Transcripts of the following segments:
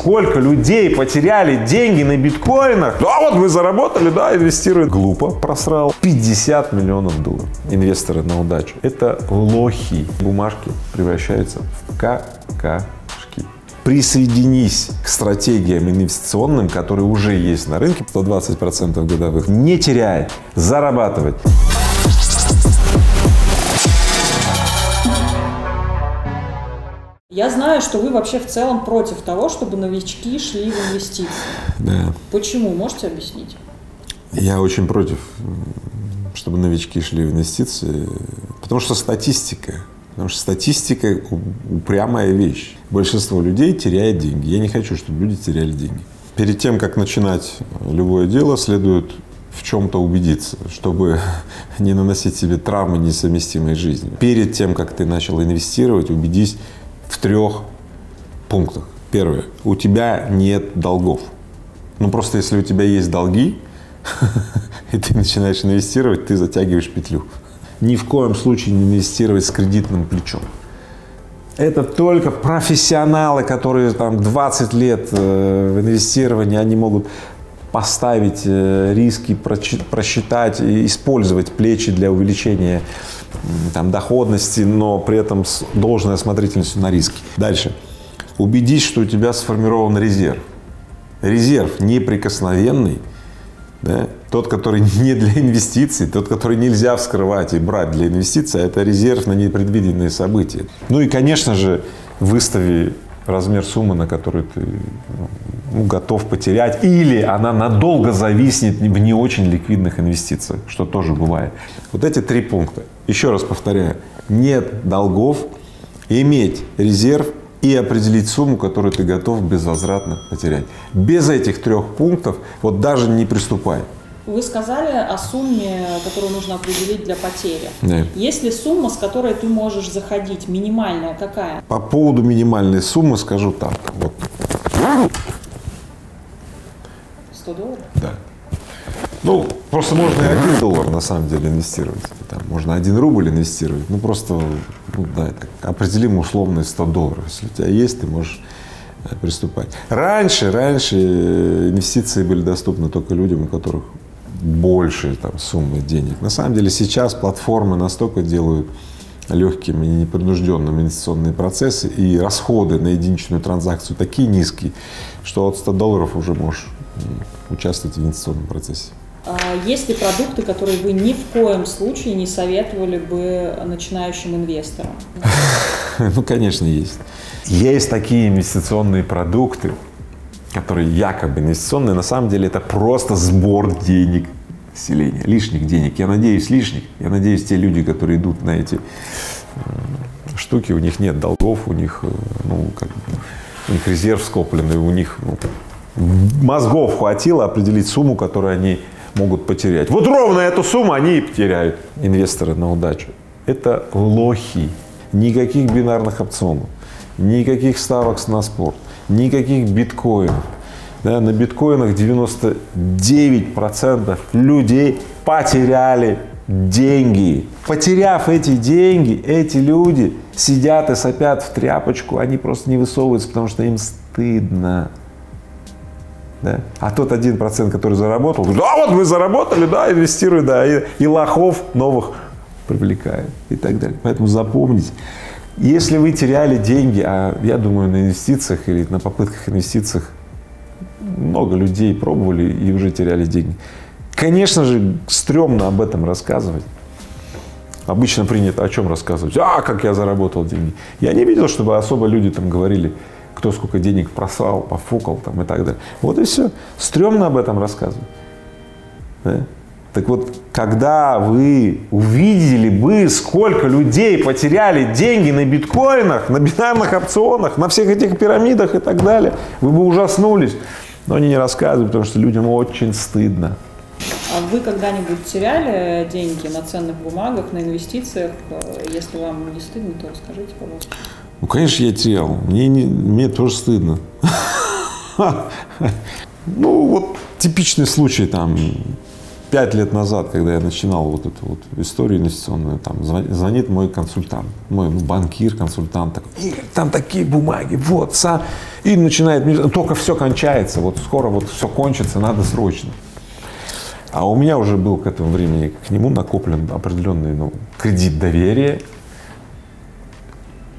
сколько людей потеряли деньги на биткоинах. А вот вы заработали, да, инвестируют. Глупо просрал. 50 миллионов долларов. Инвесторы на удачу. Это лохи. Бумажки превращаются в какашки. Присоединись к стратегиям инвестиционным, которые уже есть на рынке. 120% годовых. Не теряй, зарабатывать. Я знаю, что вы вообще в целом против того, чтобы новички шли в инвестиции. Да. Почему? Можете объяснить? Я очень против, чтобы новички шли в инвестиции, потому что статистика упрямая вещь. Большинство людей теряет деньги. Я не хочу, чтобы люди теряли деньги. Перед тем, как начинать любое дело, следует в чем-то убедиться, чтобы не наносить себе травмы, несовместимые с жизнью. Перед тем, как ты начал инвестировать, убедись в 3 пунктах. Первое. У тебя нет долгов. Ну, просто если у тебя есть долги, и ты начинаешь инвестировать, ты затягиваешь петлю. Ни в коем случае не инвестировать с кредитным плечом. Это только профессионалы, которые там 20 лет в инвестировании, они могут поставить риски, просчитать, использовать плечи для увеличения там, доходности, но при этом с должной осмотрительностью на риски. Дальше. Убедись, что у тебя сформирован резерв. Резерв неприкосновенный, да? Тот, который не для инвестиций, тот, который нельзя вскрывать и брать для инвестиций, это резерв на непредвиденные события. Ну и, конечно же, выстави размер суммы, на которую ты готов потерять, или она надолго зависнет в не очень ликвидных инвестициях, что тоже бывает. Вот эти 3 пункта. Еще раз повторяю. Нет долгов, иметь резерв и определить сумму, которую ты готов безвозвратно потерять. Без этих 3 пунктов вот даже не приступай. Вы сказали о сумме, которую нужно определить для потери. Да. Есть ли сумма, с которой ты можешь заходить? Минимальная какая? По поводу минимальной суммы скажу так. Вот. 100 долларов? Да. Ну, просто можно и $1 на самом деле инвестировать. Там, можно 1 рубль инвестировать. Ну, просто да, определим условные 100 долларов. Если у тебя есть, ты можешь приступать. Раньше инвестиции были доступны только людям, у которых больше там, суммы денег. На самом деле сейчас платформы настолько делают легкими и непринужденными инвестиционные процессы, и расходы на единичную транзакцию такие низкие, что от 100 долларов уже можешь участвовать в инвестиционном процессе. Есть ли продукты, которые вы ни в коем случае не советовали бы начинающим инвесторам? Ну, конечно, есть. Есть такие инвестиционные продукты, которые якобы инвестиционные, на самом деле это просто сбор денег населения, лишних денег. Я надеюсь, лишних. Я надеюсь, те люди, которые идут на эти штуки, у них нет долгов, у них, ну, как бы, у них резерв скопленный, у них мозгов хватило определить сумму, которую они могут потерять. Вот ровно эту сумму они и потеряют. Инвесторы на удачу. Это лохи. Никаких бинарных опционов, никаких ставок на спорт, никаких биткоинов. Да, на биткоинах 99% людей потеряли деньги. Потеряв эти деньги, эти люди сидят и сопят в тряпочку, они просто не высовываются, потому что им стыдно. Да? А тот 1%, который заработал, говорит: а вот вы заработали, да, инвестируй, да, и лохов новых привлекает и так далее. Поэтому запомните, если вы теряли деньги, а я думаю, на инвестициях или на попытках инвестициях много людей пробовали и уже теряли деньги. Конечно же, стрёмно об этом рассказывать. Обычно принято о чем рассказывать? А, как я заработал деньги. Я не видел, чтобы особо люди там говорили, кто сколько денег просрал, пофукал там и так далее. Вот и все. Стрёмно об этом рассказывать. Да? Так вот, когда вы увидели бы, сколько людей потеряли деньги на биткоинах, на бинарных опционах, на всех этих пирамидах и так далее, вы бы ужаснулись. Но они не рассказывают, потому что людям очень стыдно. А вы когда-нибудь теряли деньги на ценных бумагах, на инвестициях? Если вам не стыдно, то расскажите, пожалуйста. Ну, конечно, я терял. Мне тоже стыдно. Ну, вот типичный случай там. 5 лет назад, когда я начинал вот эту вот историю инвестиционную, там звонит мой консультант, мой банкир, консультант, такой: Игорь, там такие бумаги, вот, сам. И начинает, только все кончается, вот скоро вот все кончится, надо срочно. А у меня уже был к этому времени к нему накоплен определенный кредит доверия.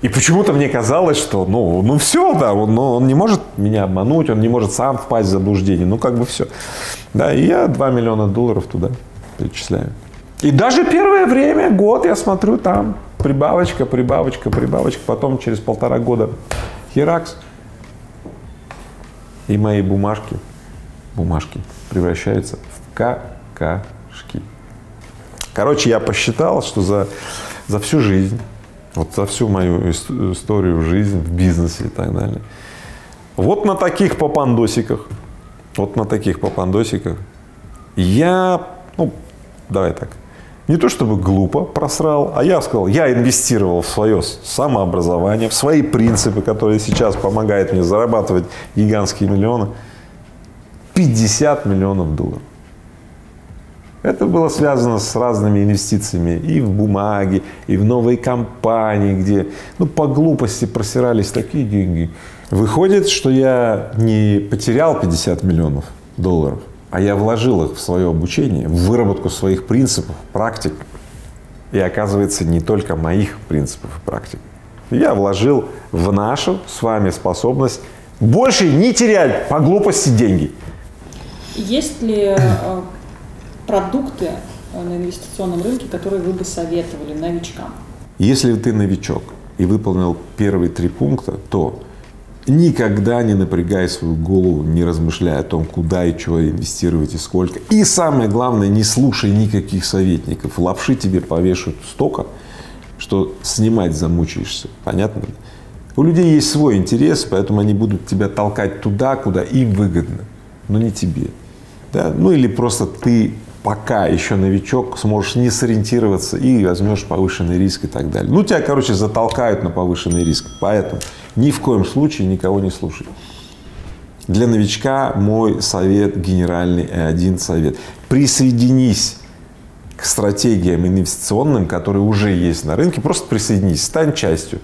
И почему-то мне казалось, что ну все, да, он не может меня обмануть, он не может сам впасть в заблуждение, как бы все. Да, и я $2 миллиона туда перечисляю. И даже первое время, год, я смотрю, там прибавочка, потом через 1,5 года херакс. И мои бумажки превращаются в какашки. Короче, я посчитал, что за всю жизнь, вот за всю мою историю жизни в бизнесе и так далее, вот на таких попандосиках я, давай так, не то чтобы глупо просрал, а я сказал, я инвестировал в свое самообразование, в свои принципы, которые сейчас помогают мне зарабатывать гигантские миллионы, $50 миллионов. Это было связано с разными инвестициями и в бумаги, и в новые компании, где, по глупости просирались такие деньги. Выходит, что я не потерял $50 миллионов, а я вложил их в свое обучение, в выработку своих принципов, практик. И оказывается, не только моих принципов и практик. Я вложил в нашу с вами способность больше не терять по глупости деньги. Есть ли продукты на инвестиционном рынке, которые вы бы советовали новичкам? Если ты новичок и выполнил первые 3 пункта, то никогда не напрягай свою голову, не размышляя о том, куда и чего инвестировать и сколько. И самое главное, не слушай никаких советников. Лапши тебе повешают столько, что снимать замучаешься. Понятно? У людей есть свой интерес, поэтому они будут тебя толкать туда, куда им выгодно, но не тебе. Да? Или просто ты пока еще новичок, сможешь не сориентироваться и возьмешь повышенный риск и так далее. Тебя, затолкают на повышенный риск. Поэтому ни в коем случае никого не слушай. Для новичка мой совет генеральный, один совет. Присоединись к стратегиям инвестиционным, которые уже есть на рынке. Просто присоединись, стань частью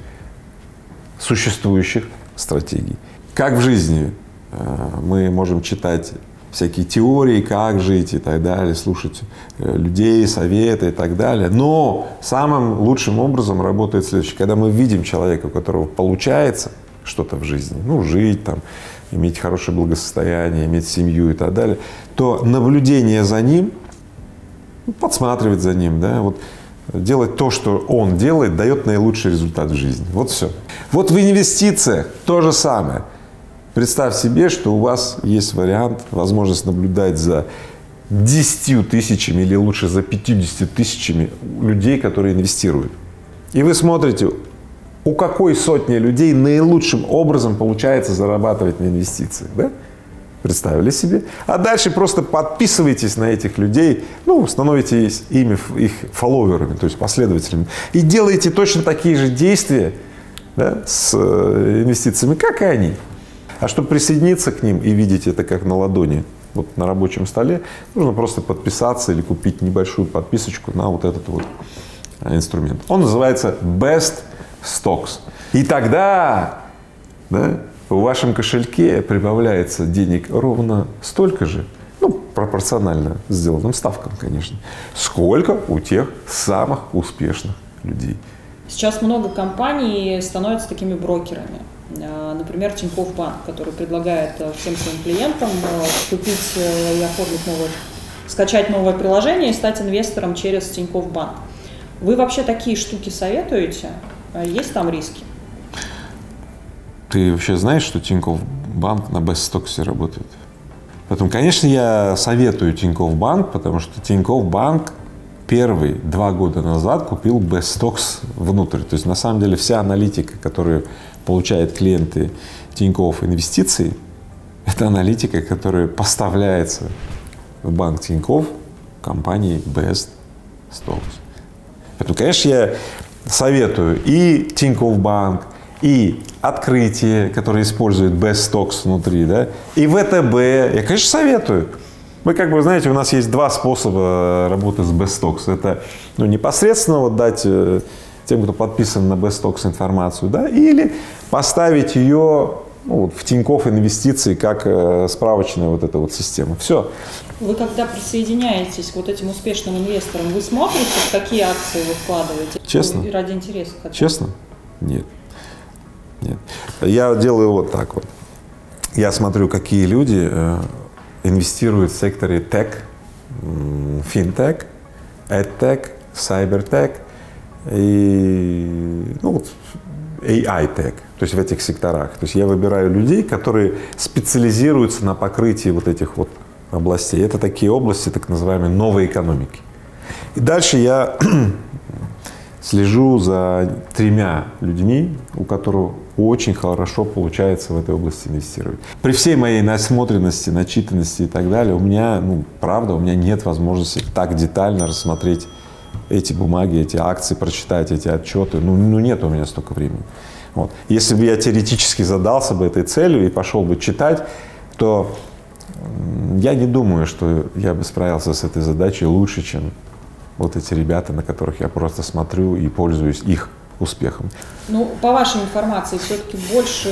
существующих стратегий. Как в жизни мы можем читать всякие теории, как жить и так далее, слушать людей, советы и так далее. Но самым лучшим образом работает следующее. Когда мы видим человека, у которого получается что-то в жизни, жить, иметь хорошее благосостояние, иметь семью и так далее, то наблюдение за ним, подсматривать за ним, делать то, что он делает, дает наилучший результат в жизни. Вот все. Вот в инвестициях то же самое. Представь себе, что у вас есть вариант, возможность наблюдать за 10 тысячами или лучше за 50 тысячами людей, которые инвестируют. И вы смотрите, у какой сотни людей наилучшим образом получается зарабатывать на инвестициях. Да? Представили себе? А дальше просто подписывайтесь на этих людей, становитесь ими, их фолловерами, то есть последователями. И делаете точно такие же действия, с инвестициями, как и они. А чтобы присоединиться к ним и видеть это как на ладони, на рабочем столе, нужно просто подписаться или купить небольшую подписочку на вот этот инструмент. Он называется Best Stocks. И тогда в вашем кошельке прибавляется денег ровно столько же, пропорционально сделанным ставкам, конечно, сколько у тех самых успешных людей. Сейчас много компаний становятся такими брокерами. Например, Тинькофф Банк, который предлагает всем своим клиентам купить и оформить скачать новое приложение и стать инвестором через Тинькофф Банк. Вы вообще такие штуки советуете? Есть там риски? Ты вообще знаешь, что Тинькофф Банк на Best Stocks работает? Поэтому, конечно, я советую Тинькофф Банк, потому что Тинькофф Банк первый 2 года назад купил Best Stocks внутрь. То есть, на самом деле, вся аналитика, которую получают клиенты Тинькофф Инвестиций, это аналитика, которая поставляется в банк Тинькофф компании Best Stocks. Поэтому, конечно, я советую и Тинькофф Банк, и Открытие, которое использует Best Stocks внутри, и ВТБ. Я, конечно, советую. Мы как бы, знаете, у нас есть два способа работы с Bestocks. Это непосредственно вот дать тем, кто подписан на Bestocks, информацию, да, или поставить ее в Тинькофф Инвестиции как справочная вот эта вот система. Все. Вы когда присоединяетесь к вот этим успешным инвесторам, вы смотрите, в какие акции вы вкладываете? Честно? Ради интереса. Честно? Нет. Нет. Я делаю вот так вот. Я смотрю, какие люди инвестируют в секторе тех, финтех, эдтех, сайбертех и AI-тех, то есть в этих секторах. То есть я выбираю людей, которые специализируются на покрытии вот этих вот областей. Это такие области, так называемые новой экономики. И дальше я слежу за 3 людьми, у которых очень хорошо получается в этой области инвестировать. При всей моей насмотренности, начитанности и так далее, у меня, правда, у меня нет возможности так детально рассмотреть эти бумаги, эти акции, прочитать эти отчеты. Нет у меня столько времени. Вот. Если бы я теоретически задался бы этой целью и пошел бы читать, то я не думаю, что я бы справился с этой задачей лучше, чем вот эти ребята, на которых я просто смотрю и пользуюсь их успехом. По вашей информации, все-таки больше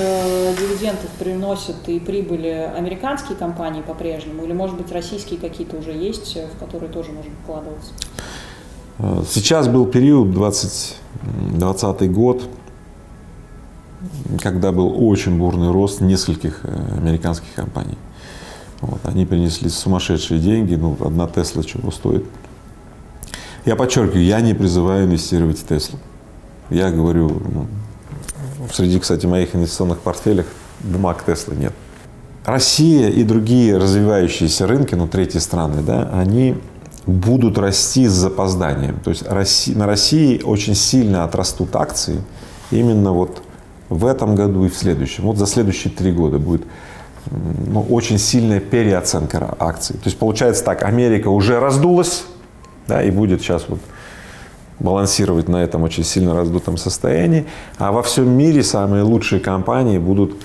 дивидендов приносят и прибыли американские компании по-прежнему, или, может быть, российские какие-то уже есть, в которые тоже можно вкладываться? Сейчас был период, 2020 год, когда был очень бурный рост нескольких американских компаний. Вот. Они принесли сумасшедшие деньги, одна Тесла чего стоит. Я подчеркиваю, я не призываю инвестировать в Теслу. Я говорю, среди, кстати, моих инвестиционных портфелей бумаг Теслы нет. Россия и другие развивающиеся рынки, третьи страны, да, они будут расти с запозданием. То есть на России очень сильно отрастут акции именно вот в этом году и в следующем. Вот за следующие 3 года будет очень сильная переоценка акций. То есть получается так, Америка уже раздулась, да, и будет сейчас вот балансировать на этом очень сильно раздутом состоянии, а во всем мире самые лучшие компании будут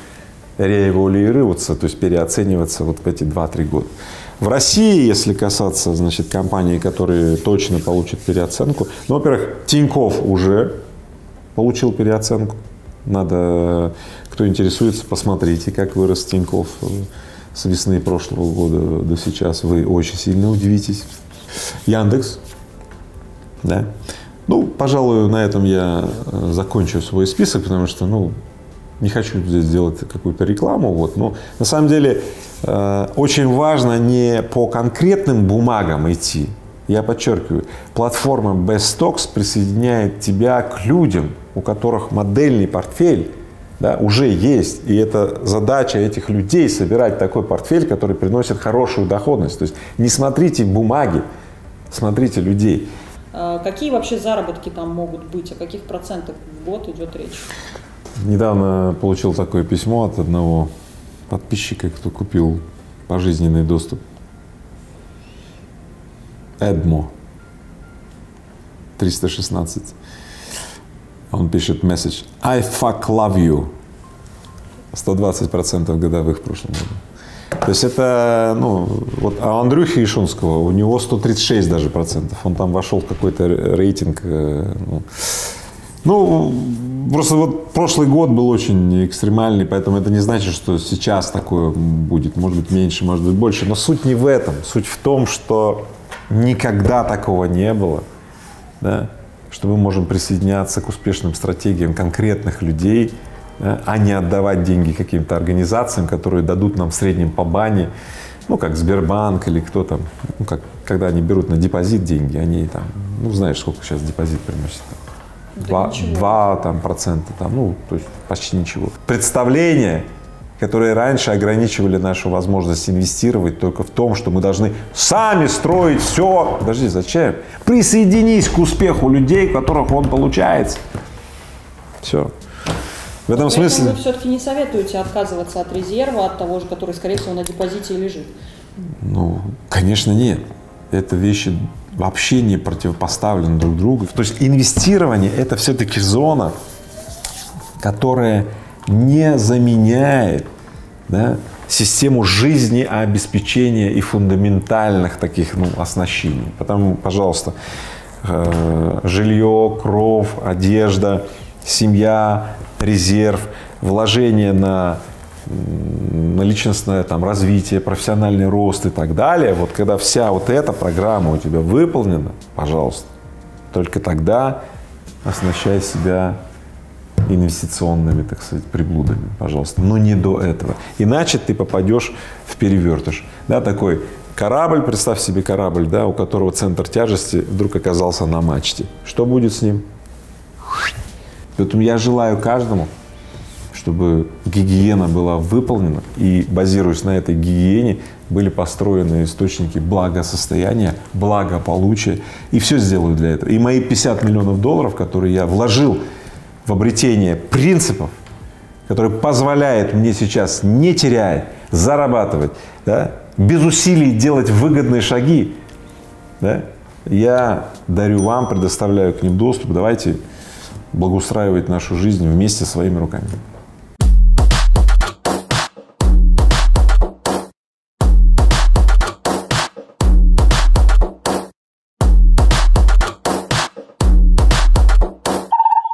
реэволюироваться, то есть переоцениваться вот в эти 2-3 года. В России, если касаться, компаний, которые точно получат переоценку, во-первых, Тинькофф уже получил переоценку. Надо, кто интересуется, посмотрите, как вырос Тинькофф с весны прошлого года до сейчас. Вы очень сильно удивитесь. Яндекс, да. Пожалуй, на этом я закончу свой список, потому что, не хочу здесь делать какую-то рекламу, но на самом деле очень важно не по конкретным бумагам идти. Я подчеркиваю, платформа Bestocks присоединяет тебя к людям, у которых модельный портфель, да, уже есть. И это задача этих людей — собирать такой портфель, который приносит хорошую доходность. То есть не смотрите бумаги, смотрите людей. Какие вообще заработки там могут быть? О каких процентах в год идет речь? Недавно получил такое письмо от одного подписчика, кто купил пожизненный доступ. Эдмо 316. Он пишет месседж: I fuck love you. 120% годовых в прошлом году. То есть это, а у Андрюхи Ишунского, у него 136 даже процентов. Он там вошел в какой-то рейтинг. Просто вот прошлый год был очень экстремальный, поэтому это не значит, что сейчас такое будет. Может быть меньше, может быть больше. Но суть не в этом. Суть в том, что никогда такого не было, да, что мы можем присоединяться к успешным стратегиям конкретных людей, да, а не отдавать деньги каким-то организациям, которые дадут нам в среднем по бане, как Сбербанк или кто там, когда они берут на депозит деньги, они там, знаешь, сколько сейчас депозит приносит? 2% то есть почти ничего. Представления, которые раньше ограничивали нашу возможность инвестировать только в том, что мы должны сами строить все. Подожди, зачем? Присоединись к успеху людей, у которых он получается. Все. В этом смысле… Вы все-таки не советуете отказываться от резерва, от того же, который, скорее всего, на депозите и лежит? Конечно, нет. Это вещи вообще не противопоставлены друг другу. То есть инвестирование — это все-таки зона, которая не заменяет, да, систему жизнеобеспечения и фундаментальных таких оснащений. Потому, пожалуйста, жилье, кров, одежда, семья, резерв, вложение на личностное развитие, профессиональный рост и так далее. Вот когда вся вот эта программа у тебя выполнена, пожалуйста, только тогда оснащай себя инвестиционными, так сказать, приблудами, пожалуйста, но не до этого. Иначе ты попадешь в перевертыш. Да, такой корабль, представь себе корабль, да, у которого центр тяжести вдруг оказался на мачте. Что будет с ним? Поэтому я желаю каждому, чтобы гигиена была выполнена, и, базируясь на этой гигиене, были построены источники благосостояния, благополучия. И все сделаю для этого. И мои 50 миллионов долларов, которые я вложил в обретение принципов, которые позволяют мне сейчас, не теряя, зарабатывать, да, без усилий делать выгодные шаги, да, я дарю вам, предоставляю к ним доступ. Давайте благоустраивать нашу жизнь вместе своими руками.